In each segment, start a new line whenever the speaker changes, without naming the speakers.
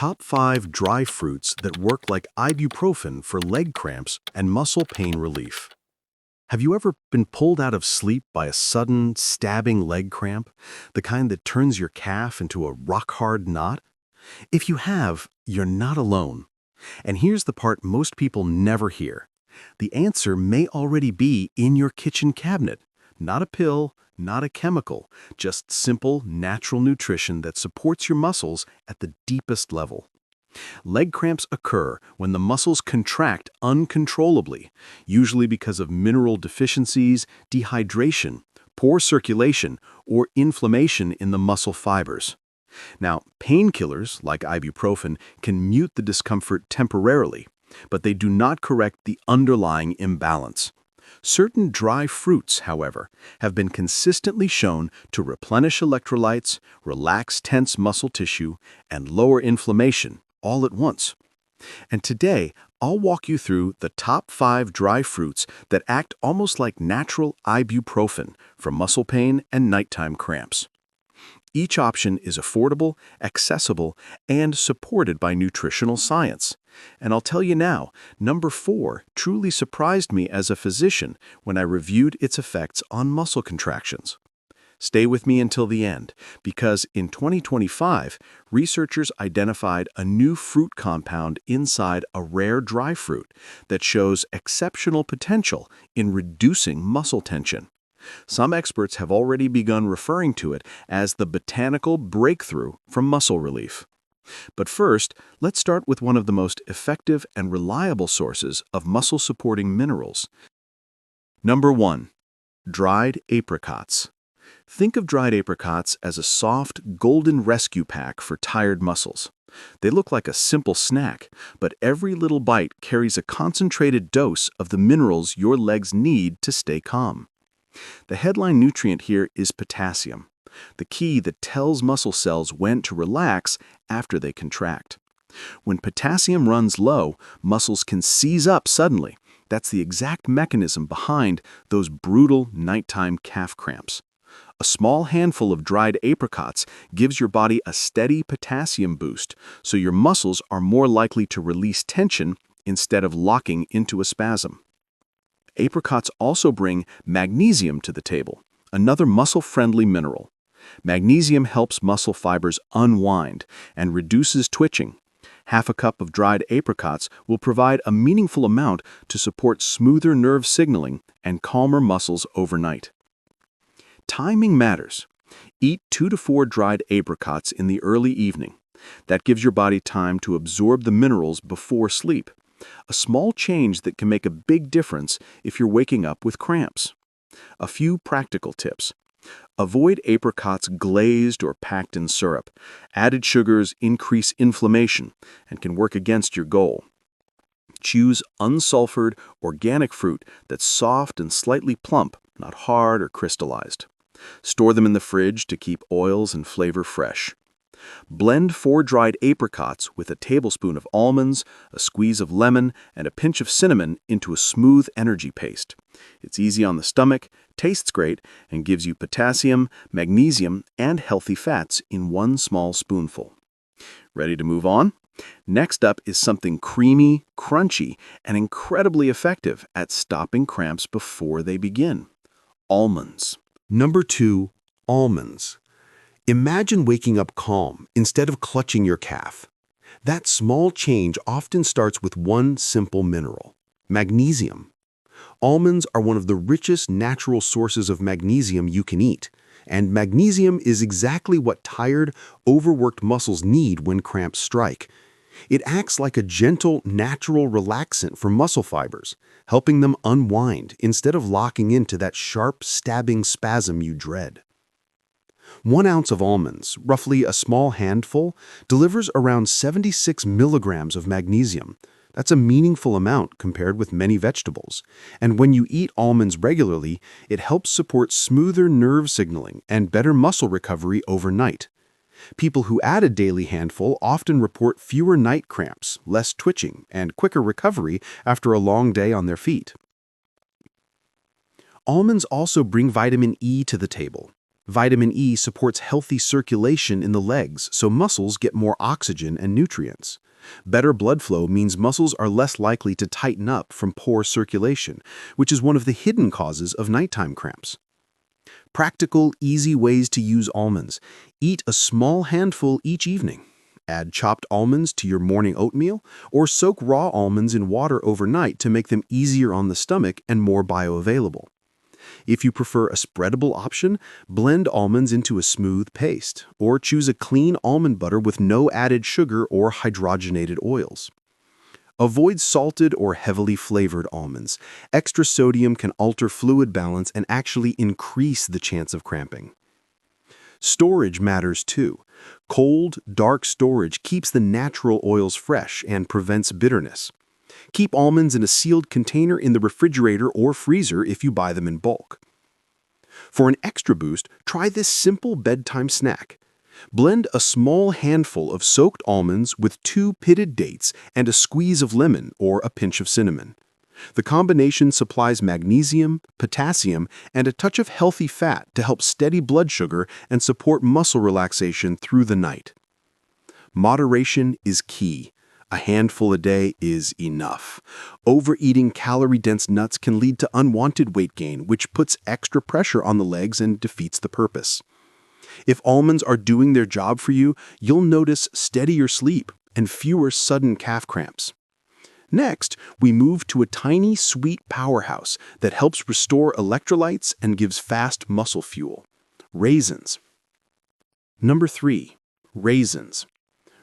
Top 5 dry fruits that work like ibuprofen for leg cramps and muscle pain relief. Have you ever been pulled out of sleep by a sudden, stabbing leg cramp? The kind that turns your calf into a rock-hard knot? If you have, you're not alone. And here's the part most people never hear. The answer may already be in your kitchen cabinet. Not a pill, not a chemical, just simple, natural nutrition that supports your muscles at the deepest level. Leg cramps occur when the muscles contract uncontrollably, usually because of mineral deficiencies, dehydration, poor circulation, or inflammation in the muscle fibers. Now, painkillers, like ibuprofen, can mute the discomfort temporarily, but they do not correct the underlying imbalance. Certain dry fruits, however, have been consistently shown to replenish electrolytes, relax tense muscle tissue, and lower inflammation all at once. And today, I'll walk you through the top 5 dry fruits that act almost like natural ibuprofen for muscle pain and nighttime cramps. Each option is affordable, accessible, and supported by nutritional science. And I'll tell you now, number 4 truly surprised me as a physician when I reviewed its effects on muscle contractions. Stay with me until the end, because in 2025, researchers identified a new fruit compound inside a rare dry fruit that shows exceptional potential in reducing muscle tension. Some experts have already begun referring to it as the botanical breakthrough for muscle relief. But first, let's start with one of the most effective and reliable sources of muscle-supporting minerals. Number 1. Dried apricots. Think of dried apricots as a soft, golden rescue pack for tired muscles. They look like a simple snack, but every little bite carries a concentrated dose of the minerals your legs need to stay calm. The headline nutrient here is potassium, the key that tells muscle cells when to relax after they contract. When potassium runs low, muscles can seize up suddenly. That's the exact mechanism behind those brutal nighttime calf cramps. A small handful of dried apricots gives your body a steady potassium boost, so your muscles are more likely to release tension instead of locking into a spasm. Apricots also bring magnesium to the table, another muscle-friendly mineral. Magnesium helps muscle fibers unwind and reduces twitching. Half a cup of dried apricots will provide a meaningful amount to support smoother nerve signaling and calmer muscles overnight. Timing matters. Eat 2 to 4 dried apricots in the early evening. That gives your body time to absorb the minerals before sleep. A small change that can make a big difference if you're waking up with cramps. A few practical tips. Avoid apricots glazed or packed in syrup. Added sugars increase inflammation and can work against your goal. Choose unsulfured, organic fruit that's soft and slightly plump, not hard or crystallized. Store them in the fridge to keep oils and flavor fresh. Blend 4 dried apricots with a tablespoon of almonds, a squeeze of lemon, and a pinch of cinnamon into a smooth energy paste. It's easy on the stomach, tastes great, and gives you potassium, magnesium, and healthy fats in one small spoonful. Ready to move on? Next up is something creamy, crunchy, and incredibly effective at stopping cramps before they begin. Almonds.
Number 2. Almonds. Imagine waking up calm instead of clutching your calf. That small change often starts with one simple mineral: magnesium. Almonds are one of the richest natural sources of magnesium you can eat, and magnesium is exactly what tired, overworked muscles need when cramps strike. It acts like a gentle, natural relaxant for muscle fibers, helping them unwind instead of locking into that sharp, stabbing spasm you dread. 1 ounce of almonds, roughly a small handful, delivers around 76 milligrams of magnesium. That's a meaningful amount compared with many vegetables. And when you eat almonds regularly, it helps support smoother nerve signaling and better muscle recovery overnight. People who add a daily handful often report fewer night cramps, less twitching, and quicker recovery after a long day on their feet. Almonds also bring vitamin E to the table.
Vitamin E supports healthy circulation in the legs, so muscles get more oxygen and nutrients. Better blood flow means muscles are less likely to tighten up from poor circulation, which is one of the hidden causes of nighttime cramps. Practical, easy ways to use almonds. Eat a small handful each evening. Add chopped almonds to your morning oatmeal, or soak raw almonds in water overnight to make them easier on the stomach and more bioavailable. If you prefer a spreadable option, blend almonds into a smooth paste, or choose a clean almond butter with no added sugar or hydrogenated oils. Avoid salted or heavily flavored almonds. Extra sodium can alter fluid balance and actually increase the chance of cramping. Storage matters too. Cold, dark storage keeps the natural oils fresh and prevents bitterness. Keep almonds in a sealed container in the refrigerator or freezer if you buy them in bulk. For an extra boost, try this simple bedtime snack. Blend a small handful of soaked almonds with 2 pitted dates and a squeeze of lemon or a pinch of cinnamon. The combination supplies magnesium, potassium, and a touch of healthy fat to help steady blood sugar and support muscle relaxation through the night. Moderation is key. A handful a day is enough. Overeating calorie-dense nuts can lead to unwanted weight gain, which puts extra pressure on the legs and defeats the purpose. If almonds are doing their job for you, you'll notice steadier sleep and fewer sudden calf cramps. Next, we move to a tiny, sweet powerhouse that helps restore electrolytes and gives fast muscle fuel: raisins. Number 3, raisins.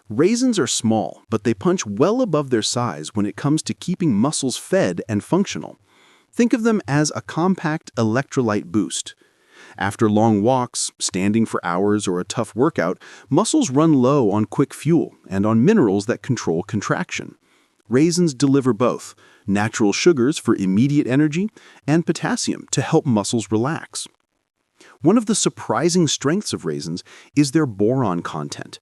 Raisins are small, but they punch well above their size when it comes to keeping muscles fed and functional. Think of them as a compact electrolyte boost. After long walks, standing for hours, or a tough workout, muscles run low on quick fuel and on minerals that control contraction. Raisins deliver both: natural sugars for immediate energy and potassium to help muscles relax. One of the surprising strengths of raisins is their boron content.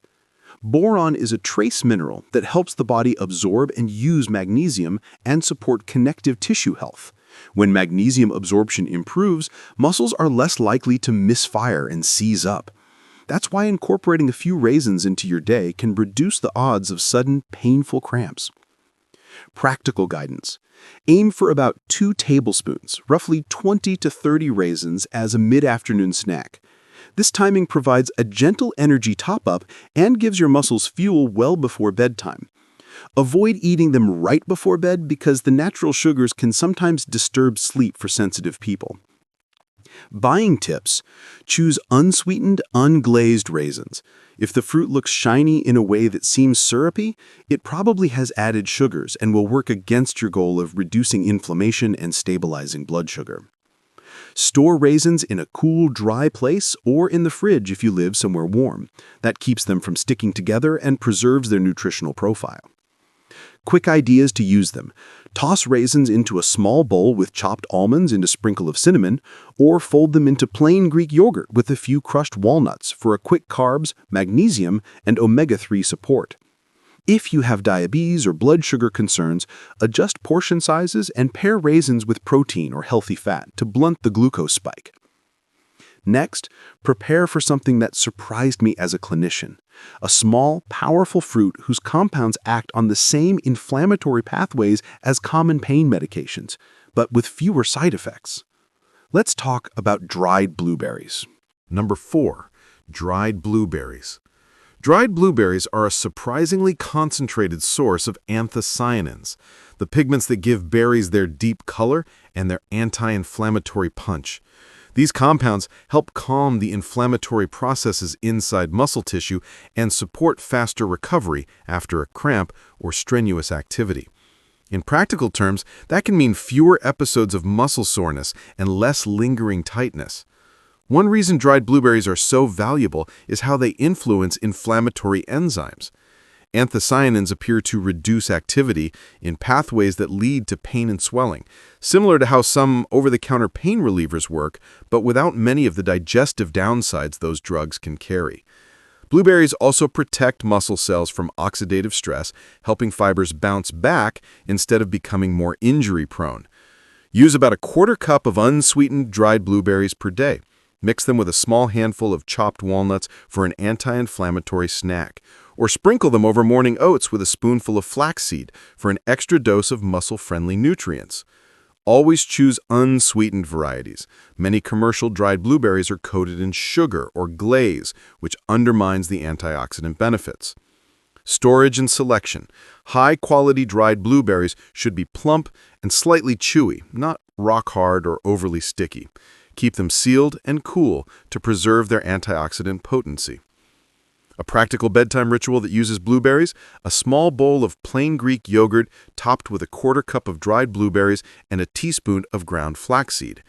Boron is a trace mineral that helps the body absorb and use magnesium and support connective tissue health. When magnesium absorption improves, muscles are less likely to misfire and seize up. That's why incorporating a few raisins into your day can reduce the odds of sudden, painful cramps. Practical guidance. Aim for about 2 tablespoons, roughly 20 to 30 raisins as a mid-afternoon snack. This timing provides a gentle energy top-up and gives your muscles fuel well before bedtime. Avoid eating them right before bed because the natural sugars can sometimes disturb sleep for sensitive people. Buying tips: choose unsweetened, unglazed raisins. If the fruit looks shiny in a way that seems syrupy, it probably has added sugars and will work against your goal of reducing inflammation and stabilizing blood sugar. Store raisins in a cool, dry place or in the fridge if you live somewhere warm. That keeps them from sticking together and preserves their nutritional profile. Quick ideas to use them: toss raisins into a small bowl with chopped almonds and a sprinkle of cinnamon, or fold them into plain Greek yogurt with a few crushed walnuts for a quick carbs, magnesium, and omega-3 support. If you have diabetes or blood sugar concerns, adjust portion sizes and pair raisins with protein or healthy fat to blunt the glucose spike. Next, prepare for something that surprised me as a clinician: a small, powerful fruit whose compounds act on the same inflammatory pathways as common pain medications, but with fewer side effects. Let's talk about dried blueberries.
Number 4, dried blueberries. Dried blueberries are a surprisingly concentrated source of anthocyanins, the pigments that give berries their deep color and their anti-inflammatory punch. These compounds help calm the inflammatory processes inside muscle tissue and support faster recovery after a cramp or strenuous activity. In practical terms, that can mean fewer episodes of muscle soreness and less lingering tightness. One reason dried blueberries are so valuable is how they influence inflammatory enzymes. Anthocyanins appear to reduce activity in pathways that lead to pain and swelling, similar to how some over-the-counter pain relievers work, but without many of the digestive downsides those drugs can carry. Blueberries also protect muscle cells from oxidative stress, helping fibers bounce back instead of becoming more injury-prone. Use about a quarter cup of unsweetened dried blueberries per day.
Mix them with a small handful of chopped walnuts for an anti-inflammatory snack, or sprinkle them over morning oats with a spoonful of flaxseed for an extra dose of muscle-friendly nutrients. Always choose unsweetened varieties. Many commercial dried blueberries are coated in sugar or glaze, which undermines the antioxidant benefits. Storage and selection. High-quality dried blueberries should be plump and slightly chewy, not rock-hard or overly sticky. Keep them sealed and cool to preserve their antioxidant potency. A practical bedtime ritual that uses blueberries: a small bowl of plain Greek yogurt topped with a quarter cup of dried blueberries and a teaspoon of ground flaxseed.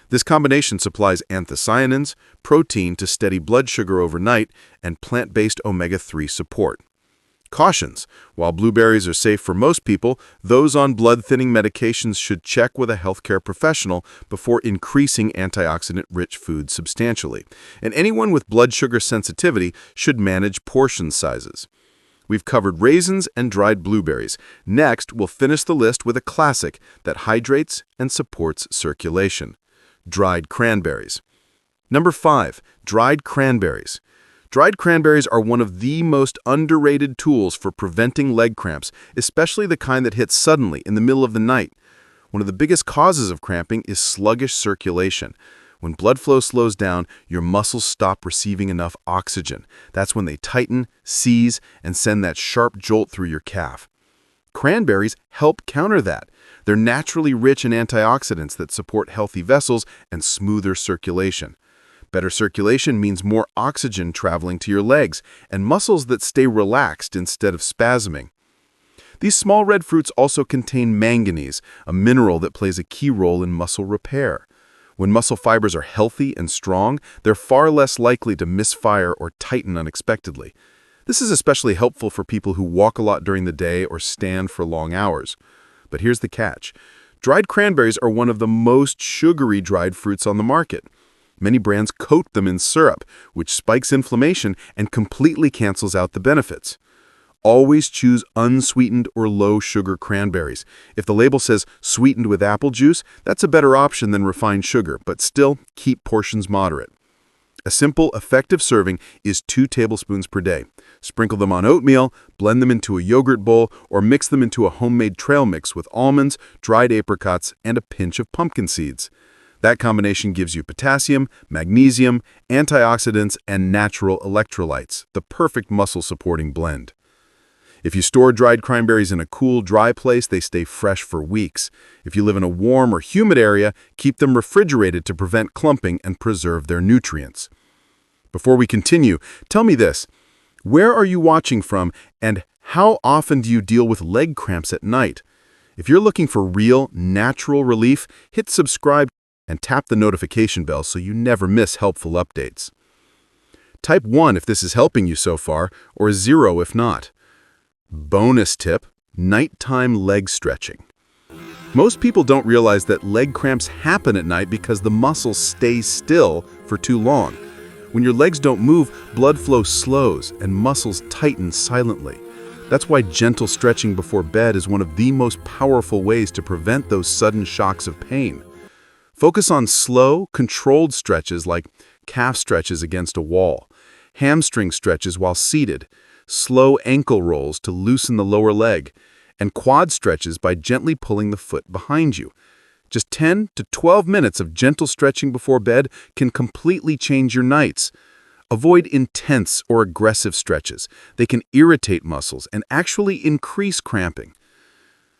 This combination supplies anthocyanins, protein to steady blood sugar overnight, and plant-based omega-3 support. Cautions: while blueberries are safe for most people, those on blood-thinning medications should check with a healthcare professional before increasing antioxidant-rich foods substantially. And anyone with blood sugar sensitivity should manage portion sizes. We've covered raisins and dried blueberries. Next, we'll finish the list with a classic that hydrates and supports circulation: dried cranberries. Number 5. Dried cranberries. Dried cranberries are one of the most underrated tools for preventing leg cramps, especially the kind that hit suddenly in the middle of the night. One of the biggest causes of cramping is sluggish circulation. When blood flow slows down, your muscles stop receiving enough oxygen. That's when they tighten, seize, and send that sharp jolt through your calf. Cranberries help counter that. They're naturally rich in antioxidants that support healthy vessels and smoother circulation. Better circulation means more oxygen traveling to your legs and muscles that stay relaxed instead of spasming. These small red fruits also contain manganese, a mineral that plays a key role in muscle repair. When muscle fibers are healthy and strong, they're far less likely to misfire or tighten unexpectedly. This is especially helpful for people who walk a lot during the day or stand for long hours. But here's the catch: dried cranberries are one of the most sugary dried fruits on the market. Many brands coat them in syrup, which spikes inflammation and completely cancels out the benefits. Always choose unsweetened or low-sugar cranberries. If the label says sweetened with apple juice, that's a better option than refined sugar, but still keep portions moderate. A simple, effective serving is 2 tablespoons per day. Sprinkle them on oatmeal, blend them into a yogurt bowl, or mix them into a homemade trail mix with almonds, dried apricots, and a pinch of pumpkin seeds. That combination gives you potassium, magnesium, antioxidants, and natural electrolytes, the perfect muscle-supporting blend. If you store dried cranberries in a cool, dry place, they stay fresh for weeks. If you live in a warm or humid area, keep them refrigerated to prevent clumping and preserve their nutrients. Before we continue, tell me this: where are you watching from, and how often do you deal with leg cramps at night? If you're looking for real, natural relief, hit subscribe and tap the notification bell so you never miss helpful updates. Type 1 if this is helping you so far, or 0 if not. Bonus tip: nighttime leg stretching. Most people don't realize that leg cramps happen at night because the muscles stay still for too long. When your legs don't move, blood flow slows and muscles tighten silently. That's why gentle stretching before bed is one of the most powerful ways to prevent those sudden shocks of pain. Focus on slow, controlled stretches like calf stretches against a wall, hamstring stretches while seated, slow ankle rolls to loosen the lower leg, and quad stretches by gently pulling the foot behind you. Just 10 to 12 minutes of gentle stretching before bed can completely change your nights. Avoid intense or aggressive stretches. They can irritate muscles and actually increase cramping.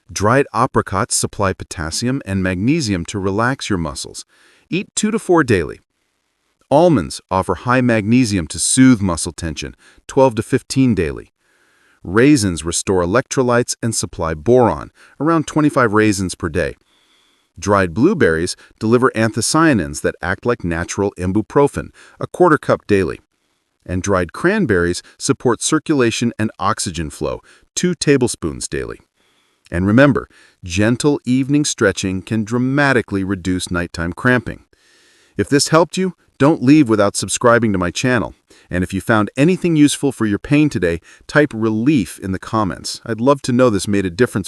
Dried apricots supply potassium and magnesium to relax your muscles. Eat 2 to 4 daily. Almonds offer high magnesium to soothe muscle tension, 12 to 15 daily. Raisins restore electrolytes and supply boron, around 25 raisins per day. Dried blueberries deliver anthocyanins that act like natural ibuprofen, a quarter cup daily. And dried cranberries support circulation and oxygen flow, 2 tablespoons daily. And remember, gentle evening stretching can dramatically reduce nighttime cramping. If this helped you, don't leave without subscribing to my channel. And if you found anything useful for your pain today, type relief in the comments. I'd love to know this made a difference